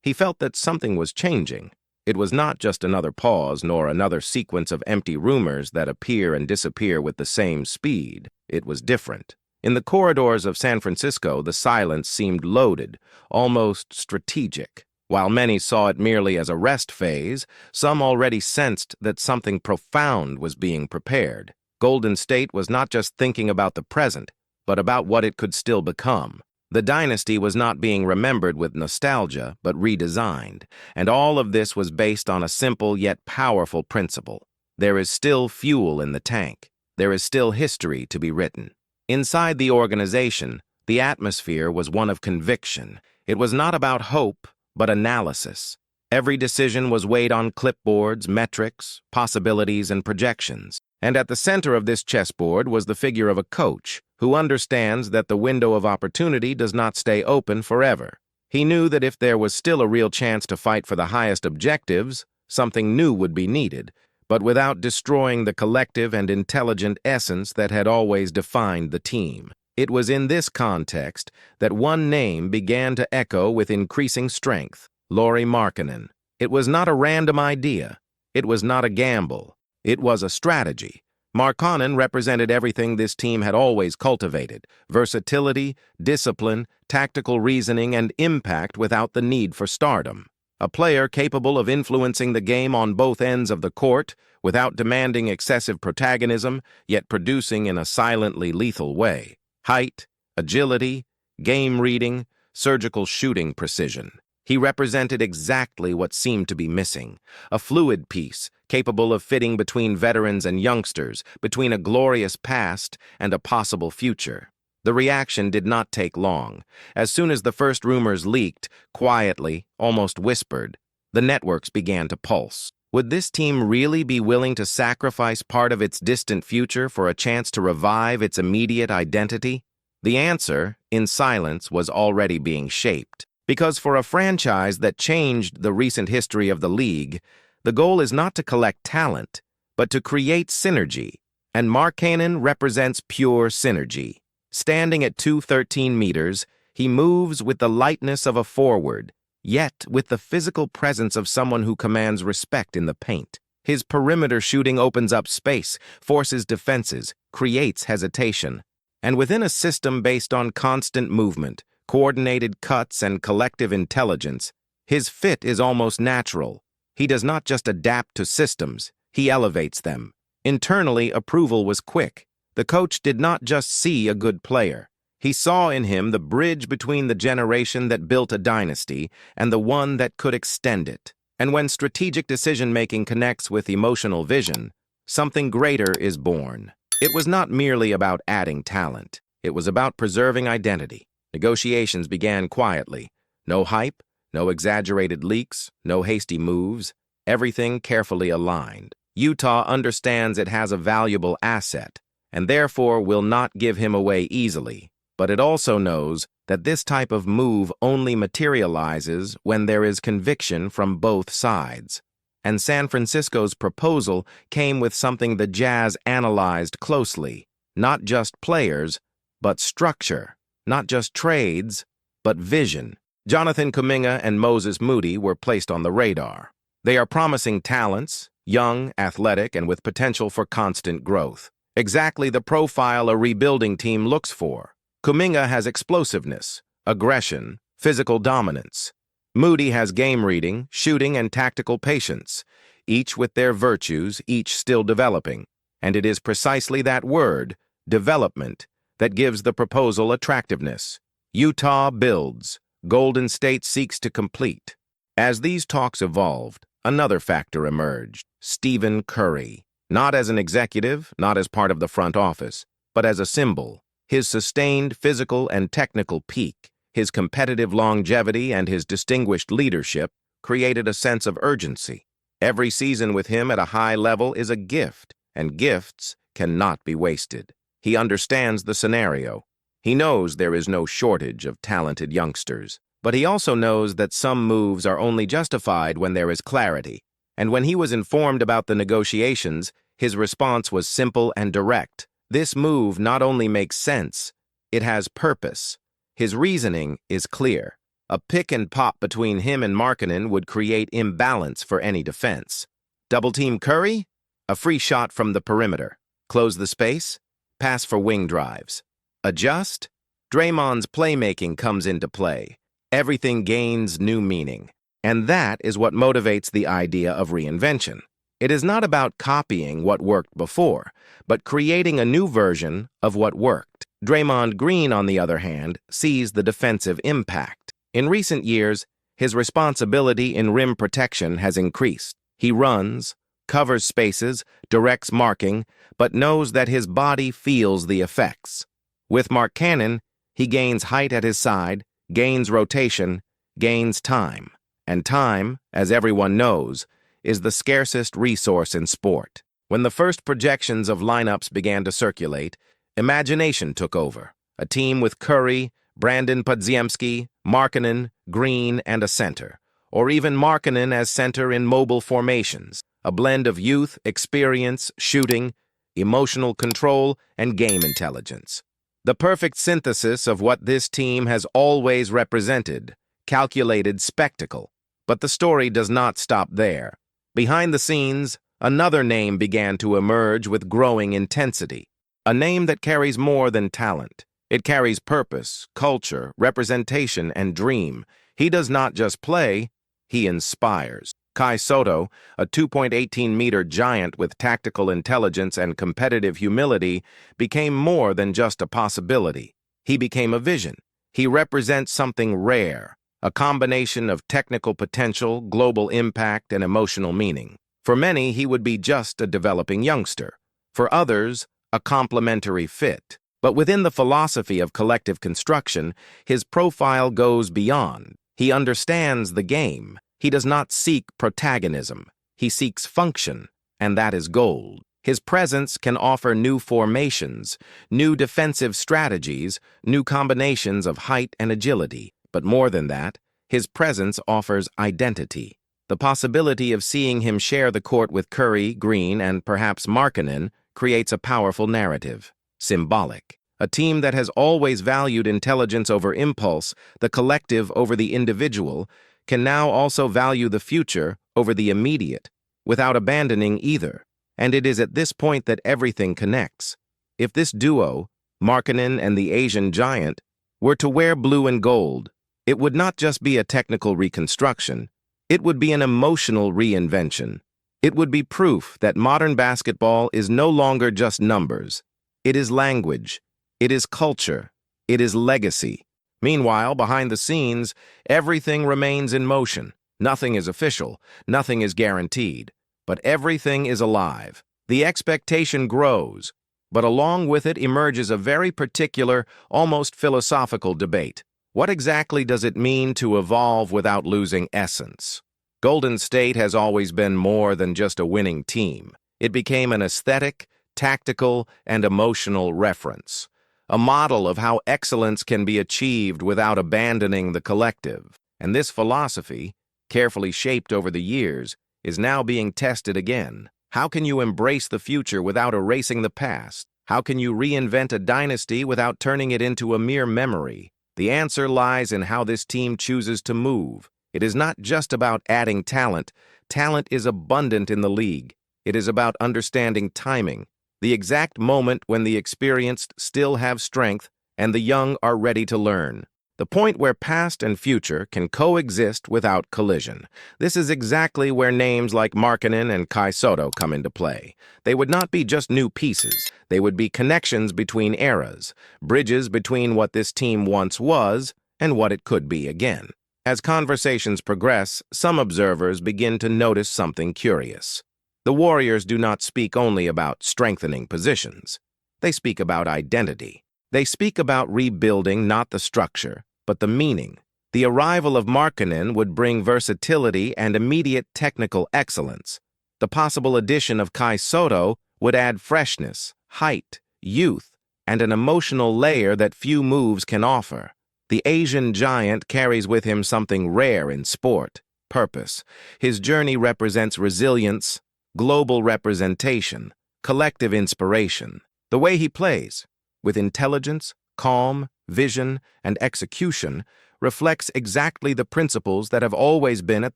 He felt that something was changing. It was not just another pause nor another sequence of empty rumors that appear and disappear with the same speed. It was different. In the corridors of San Francisco, the silence seemed loaded, almost strategic. While many saw it merely as a rest phase, some already sensed that something profound was being prepared. Golden State was not just thinking about the present, but about what it could still become. The dynasty was not being remembered with nostalgia, but redesigned, and all of this was based on a simple yet powerful principle. There is still fuel in the tank. There is still history to be written. Inside the organization, the atmosphere was one of conviction. It was not about hope, but analysis. Every decision was weighed on clipboards, metrics, possibilities, and projections. And at the center of this chessboard was the figure of a coach who understands that the window of opportunity does not stay open forever. He knew that if there was still a real chance to fight for the highest objectives, something new would be needed, but without destroying the collective and intelligent essence that had always defined the team. It was in this context that one name began to echo with increasing strength: Lauri Markkanen. It was not a random idea. It was not a gamble. It was a strategy. Markkanen represented everything this team had always cultivated: versatility, discipline, tactical reasoning, and impact without the need for stardom. A player capable of influencing the game on both ends of the court without demanding excessive protagonism, yet producing in a silently lethal way. Height, agility, game reading, surgical shooting precision. He represented exactly what seemed to be missing: a fluid piece capable of fitting between veterans and youngsters, between a glorious past and a possible future. The reaction did not take long. As soon as the first rumors leaked, quietly, almost whispered, the networks began to pulse. Would this team really be willing to sacrifice part of its distant future for a chance to revive its immediate identity? The answer, in silence, was already being shaped. Because for a franchise that changed the recent history of the league, the goal is not to collect talent, but to create synergy. And Markkanen represents pure synergy. Standing at 213 meters, he moves with the lightness of a forward, yet with the physical presence of someone who commands respect in the paint. His perimeter shooting opens up space, forces defenses, creates hesitation. And within a system based on constant movement, coordinated cuts, and collective intelligence, his fit is almost natural. He does not just adapt to systems, he elevates them. Internally, approval was quick. The coach did not just see a good player. He saw in him the bridge between the generation that built a dynasty and the one that could extend it. And when strategic decision-making connects with emotional vision, something greater is born. It was not merely about adding talent. It was about preserving identity. Negotiations began quietly. No hype, no exaggerated leaks, no hasty moves. Everything carefully aligned. Utah understands it has a valuable asset, and therefore will not give him away easily. But it also knows that this type of move only materializes when there is conviction from both sides. And San Francisco's proposal came with something the Jazz analyzed closely: not just players, but structure; not just trades, but vision. Jonathan Kuminga and Moses Moody were placed on the radar. They are promising talents, young, athletic, and with potential for constant growth. Exactly the profile a rebuilding team looks for. Kuminga has explosiveness, aggression, physical dominance. Moody has game reading, shooting, and tactical patience, each with their virtues, each still developing. And it is precisely that word, development, that gives the proposal attractiveness. Utah builds. Golden State seeks to complete. As these talks evolved, another factor emerged: Stephen Curry. Not as an executive, not as part of the front office, but as a symbol. His sustained physical and technical peak, his competitive longevity, and his distinguished leadership created a sense of urgency. Every season with him at a high level is a gift, and gifts cannot be wasted. He understands the scenario. He knows there is no shortage of talented youngsters, but he also knows that some moves are only justified when there is clarity. And when he was informed about the negotiations, his response was simple and direct. This move not only makes sense, it has purpose. His reasoning is clear. A pick and pop between him and Markkanen would create imbalance for any defense. Double team Curry? A free shot from the perimeter. Close the space? Pass for wing drives. Adjust? Draymond's playmaking comes into play. Everything gains new meaning. And that is what motivates the idea of reinvention. It is not about copying what worked before, but creating a new version of what worked. Draymond Green, on the other hand, sees the defensive impact. In recent years, his responsibility in rim protection has increased. He runs, covers spaces, directs marking, but knows that his body feels the effects. With Markkanen, he gains height at his side, gains rotation, gains time. And time, as everyone knows, is the scarcest resource in sport. When the first projections of lineups began to circulate, imagination took over. A team with Curry, Brandon Podziemski, Markkanen, Green, and a center. Or even Markkanen as center in mobile formations. A blend of youth, experience, shooting, emotional control, and game intelligence. The perfect synthesis of what this team has always represented, calculated spectacle. But the story does not stop there. Behind the scenes, another name began to emerge with growing intensity. A name that carries more than talent. It carries purpose, culture, representation, and dream. He does not just play, he inspires. Kai Sotto, a 2.18-meter giant with tactical intelligence and competitive humility, became more than just a possibility. He became a vision. He represents something rare, a combination of technical potential, global impact, and emotional meaning. For many, he would be just a developing youngster. For others, a complementary fit. But within the philosophy of collective construction, his profile goes beyond. He understands the game. He does not seek protagonism. He seeks function, and that is gold. His presence can offer new formations, new defensive strategies, new combinations of height and agility. But more than that, his presence offers identity. The possibility of seeing him share the court with Curry, Green, and perhaps Markkanen creates a powerful narrative. Symbolic. A team that has always valued intelligence over impulse, the collective over the individual, can now also value the future over the immediate, without abandoning either. And it is at this point that everything connects. If this duo, Markkanen and the Asian giant, were to wear blue and gold, it would not just be a technical reconstruction, it would be an emotional reinvention. It would be proof that modern basketball is no longer just numbers. It is language. It is culture. It is legacy. Meanwhile, behind the scenes, everything remains in motion. Nothing is official. Nothing is guaranteed. But everything is alive. The expectation grows. But along with it emerges a very particular, almost philosophical debate. What exactly does it mean to evolve without losing essence? Golden State has always been more than just a winning team. It became an aesthetic, tactical, and emotional reference. A model of how excellence can be achieved without abandoning the collective. And this philosophy, carefully shaped over the years, is now being tested again. How can you embrace the future without erasing the past? How can you reinvent a dynasty without turning it into a mere memory? The answer lies in how this team chooses to move. It is not just about adding talent. Talent is abundant in the league. It is about understanding timing, the exact moment when the experienced still have strength and the young are ready to learn. The point where past and future can coexist without collision. This is exactly where names like Markkanen and Kai Sotto come into play. They would not be just new pieces. They would be connections between eras, bridges between what this team once was and what it could be again. As conversations progress, some observers begin to notice something curious. The Warriors do not speak only about strengthening positions. They speak about identity. They speak about rebuilding not the structure, but the meaning. The arrival of Markkanen would bring versatility and immediate technical excellence. The possible addition of Kai Sotto would add freshness, height, youth, and an emotional layer that few moves can offer. The Asian giant carries with him something rare in sport, purpose. His journey represents resilience, global representation, collective inspiration. The way he plays, with intelligence, calm, vision, and execution, reflects exactly the principles that have always been at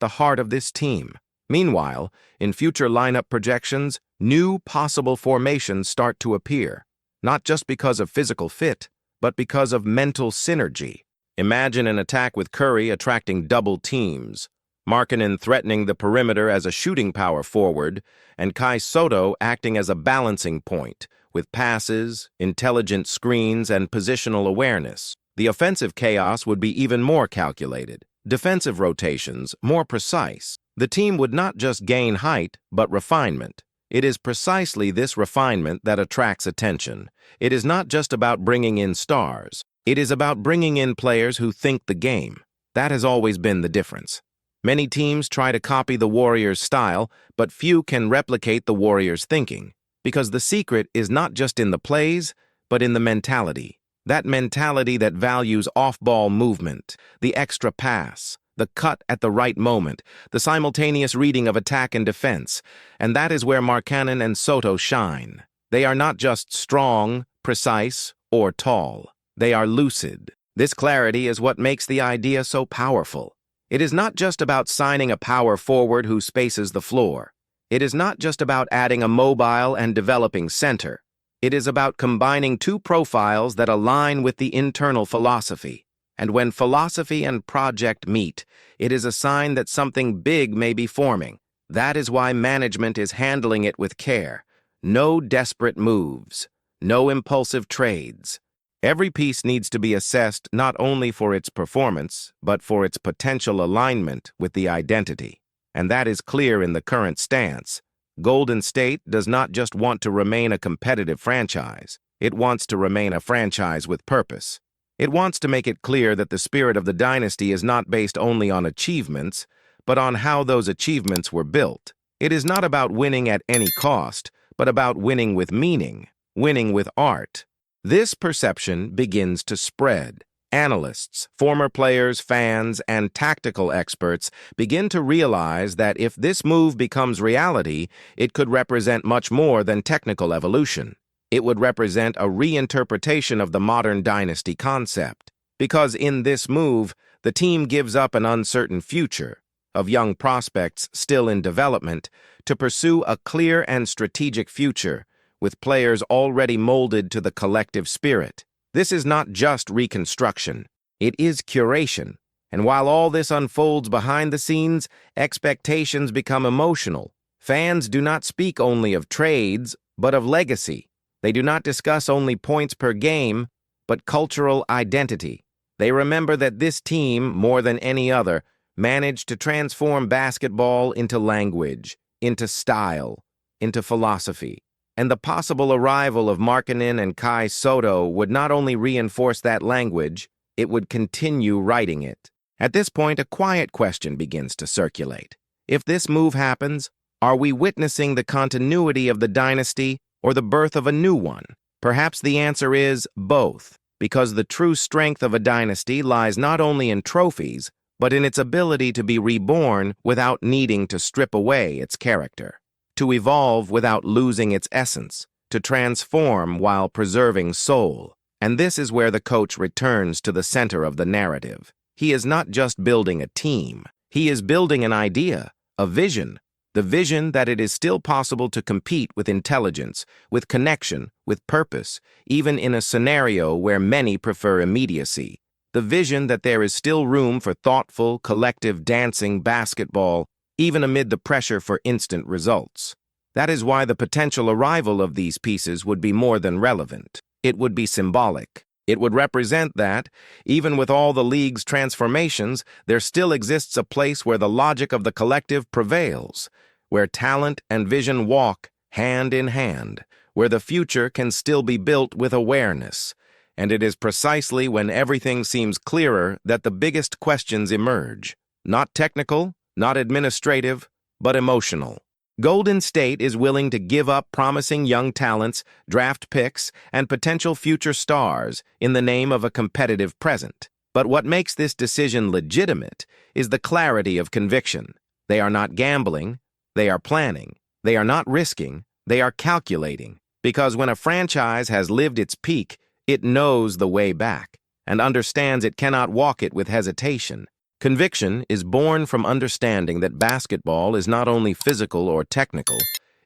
the heart of this team. Meanwhile, in future lineup projections, new possible formations start to appear, not just because of physical fit, but because of mental synergy. Imagine an attack with Curry attracting double teams, Markkanen threatening the perimeter as a shooting power forward, and Kai Sotto acting as a balancing point, with passes, intelligent screens, and positional awareness. The offensive chaos would be even more calculated, defensive rotations more precise. The team would not just gain height, but refinement. It is precisely this refinement that attracts attention. It is not just about bringing in stars. It is about bringing in players who think the game. That has always been the difference. Many teams try to copy the Warriors' style, but few can replicate the Warriors' thinking, because the secret is not just in the plays, but in the mentality. That mentality that values off-ball movement, the extra pass, the cut at the right moment, the simultaneous reading of attack and defense, and that is where Markkanen and Sotto shine. They are not just strong, precise, or tall. They are lucid. This clarity is what makes the idea so powerful. It is not just about signing a power forward who spaces the floor. It is not just about adding a mobile and developing center. It is about combining two profiles that align with the internal philosophy. And when philosophy and project meet, it is a sign that something big may be forming. That is why management is handling it with care. No desperate moves. No impulsive trades. Every piece needs to be assessed not only for its performance, but for its potential alignment with the identity. And that is clear in the current stance. Golden State does not just want to remain a competitive franchise. It wants to remain a franchise with purpose. It wants to make it clear that the spirit of the dynasty is not based only on achievements, but on how those achievements were built. It is not about winning at any cost, but about winning with meaning, winning with art. This perception begins to spread. Analysts, former players, fans, and tactical experts begin to realize that if this move becomes reality, it could represent much more than technical evolution. It would represent a reinterpretation of the modern dynasty concept. Because in this move, the team gives up an uncertain future of young prospects still in development to pursue a clear and strategic future with players already molded to the collective spirit. This is not just reconstruction, it is curation. And while all this unfolds behind the scenes, expectations become emotional. Fans do not speak only of trades, but of legacy. They do not discuss only points per game, but cultural identity. They remember that this team, more than any other, managed to transform basketball into language, into style, into philosophy. And the possible arrival of Markkanen and Kai Sotto would not only reinforce that language, it would continue writing it. At this point, a quiet question begins to circulate. If this move happens, are we witnessing the continuity of the dynasty or the birth of a new one? Perhaps the answer is both, because the true strength of a dynasty lies not only in trophies, but in its ability to be reborn without needing to strip away its character. To evolve without losing its essence, to transform while preserving soul. And this is where the coach returns to the center of the narrative. He is not just building a team. He is building an idea, a vision. The vision that it is still possible to compete with intelligence, with connection, with purpose, even in a scenario where many prefer immediacy. The vision that there is still room for thoughtful, collective dancing basketball, even amid the pressure for instant results. That is why the potential arrival of these pieces would be more than relevant. It would be symbolic. It would represent that, even with all the league's transformations, there still exists a place where the logic of the collective prevails, where talent and vision walk hand in hand, where the future can still be built with awareness. And it is precisely when everything seems clearer that the biggest questions emerge. Not technical, not administrative, but emotional. Golden State is willing to give up promising young talents, draft picks, and potential future stars in the name of a competitive present. But what makes this decision legitimate is the clarity of conviction. They are not gambling, they are planning. They are not risking, they are calculating. Because when a franchise has lived its peak, it knows the way back. and understands it cannot walk it with hesitation. Conviction is born from understanding that basketball is not only physical or technical,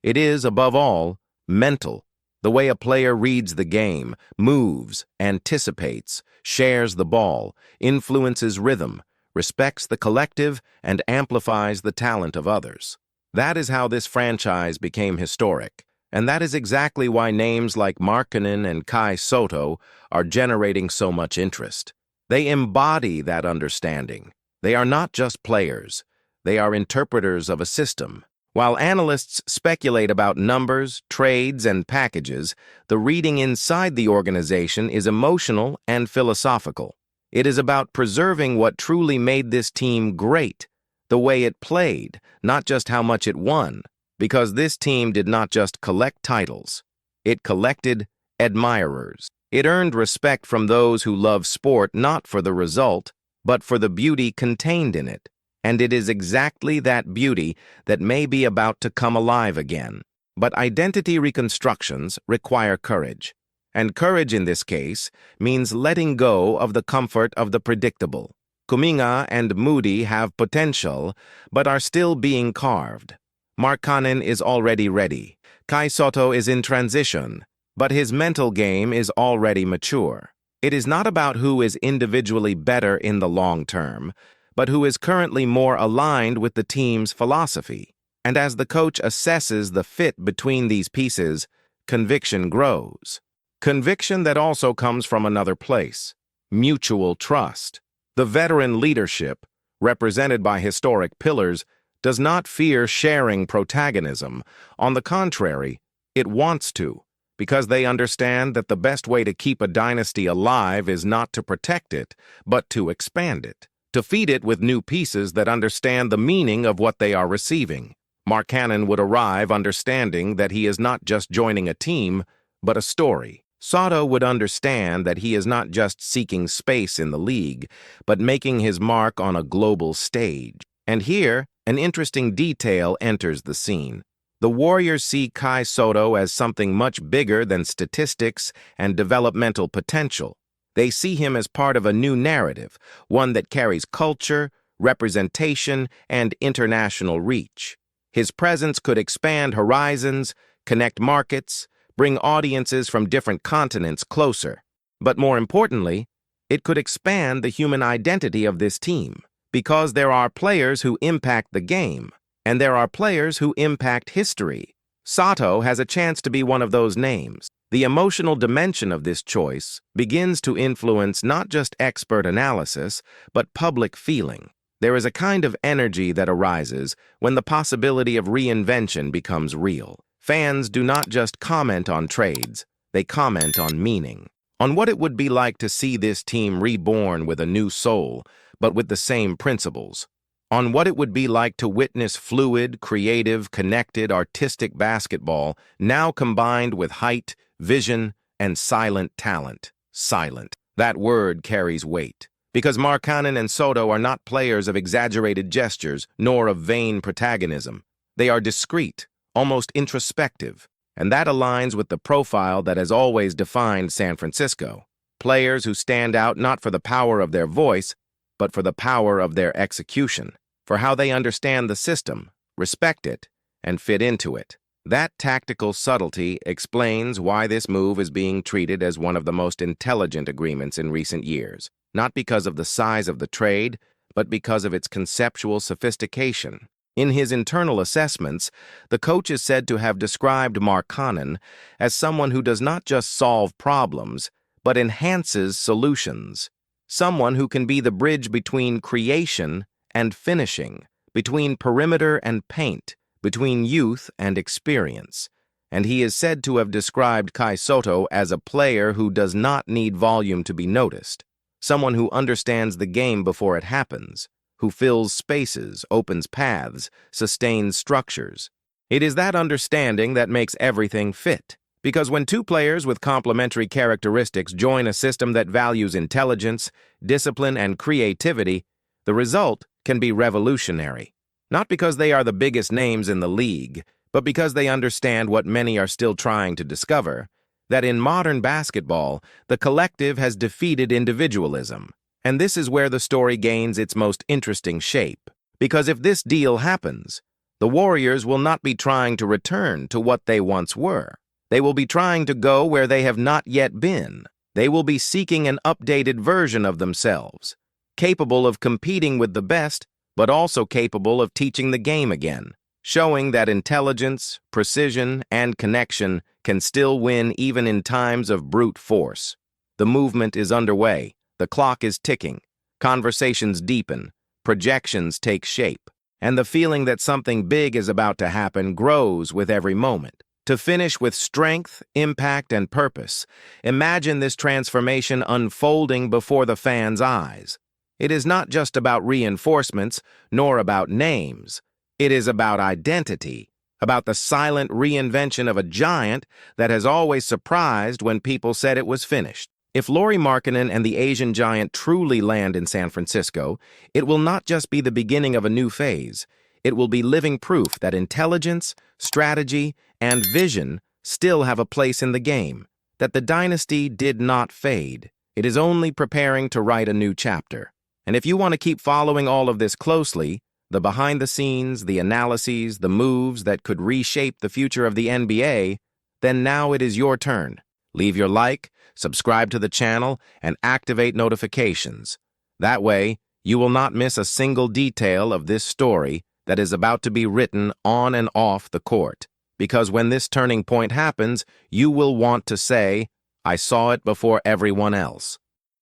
it is, above all, mental. The way a player reads the game, moves, anticipates, shares the ball, influences rhythm, respects the collective, and amplifies the talent of others. That is how this franchise became historic, and that is exactly why names like Markkanen and Kai Sotto are generating so much interest. They embody that understanding. They are not just players. They are interpreters of a system. While analysts speculate about numbers, trades, and packages, the reading inside the organization is emotional and philosophical. It is about preserving what truly made this team great, the way it played, not just how much it won, because this team did not just collect titles. It collected admirers. It earned respect from those who love sport not for the result, but for the beauty contained in it. And it is exactly that beauty that may be about to come alive again. But identity reconstructions require courage. And courage in this case means letting go of the comfort of the predictable. Kuminga and Moody have potential, but are still being carved. Markkanen is already ready. Kai Sotto is in transition, but his mental game is already mature. It is not about who is individually better in the long term, but who is currently more aligned with the team's philosophy. And as the coach assesses the fit between these pieces, conviction grows. Conviction that also comes from another place: mutual trust. The veteran leadership, represented by historic pillars, does not fear sharing protagonism. On the contrary, it wants to, because they understand that the best way to keep a dynasty alive is not to protect it, but to expand it, to feed it with new pieces that understand the meaning of what they are receiving. Markkanen would arrive understanding that he is not just joining a team, but a story. Sotto would understand that he is not just seeking space in the league, but making his mark on a global stage. And here, an interesting detail enters the scene. The Warriors see Kai Sotto as something much bigger than statistics and developmental potential. They see him as part of a new narrative, one that carries culture, representation, and international reach. His presence could expand horizons, connect markets, bring audiences from different continents closer. But more importantly, it could expand the human identity of this team, because there are players who impact the game, and there are players who impact history. Sotto has a chance to be one of those names. The emotional dimension of this choice begins to influence not just expert analysis, but public feeling. There is a kind of energy that arises when the possibility of reinvention becomes real. Fans do not just comment on trades, they comment on meaning, on what it would be like to see this team reborn with a new soul, but with the same principles, on what it would be like to witness fluid, creative, connected, artistic basketball now combined with height, vision, and silent talent. Silent. That word carries weight, because Markkanen and Sotto are not players of exaggerated gestures nor of vain protagonism. They are discreet, almost introspective, and that aligns with the profile that has always defined San Francisco. Players who stand out not for the power of their voice, but for the power of their execution, for how they understand the system, respect it, and fit into it. That tactical subtlety explains why this move is being treated as one of the most intelligent agreements in recent years, not because of the size of the trade, but because of its conceptual sophistication. In his internal assessments, the coach is said to have described Markkanen as someone who does not just solve problems, but enhances solutions. Someone who can be the bridge between creation and finishing, between perimeter and paint, between youth and experience. And he is said to have described Kai Sotto as a player who does not need volume to be noticed, someone who understands the game before it happens, who fills spaces, opens paths, sustains structures. It is that understanding that makes everything fit. Because when two players with complementary characteristics join a system that values intelligence, discipline, and creativity, the result can be revolutionary. Not because they are the biggest names in the league, but because they understand what many are still trying to discover. that in modern basketball, the collective has defeated individualism. And this is where the story gains its most interesting shape. Because if this deal happens, the Warriors will not be trying to return to what they once were. They will be trying to go where they have not yet been. They will be seeking an updated version of themselves, capable of competing with the best, but also capable of teaching the game again, showing that intelligence, precision, and connection can still win even in times of brute force. The movement is underway. The clock is ticking. Conversations deepen. Projections take shape. And the feeling that something big is about to happen grows with every moment. To finish with strength, impact, and purpose, imagine this transformation unfolding before the fans' eyes. It is not just about reinforcements, nor about names. It is about identity, about the silent reinvention of a giant that has always surprised when people said it was finished. If Lauri Markkanen and the Asian giant truly land in San Francisco, it will not just be the beginning of a new phase. It will be living proof that intelligence, strategy, and vision still have a place in the game, that the dynasty did not fade. It is only preparing to write a new chapter. And if you want to keep following all of this closely, the behind the scenes, the analyses, the moves that could reshape the future of the NBA, then now it is your turn. Leave your like, subscribe to the channel, and activate notifications. That way, you will not miss a single detail of this story that is about to be written on and off the court. Because when this turning point happens, you will want to say, "I saw it before everyone else."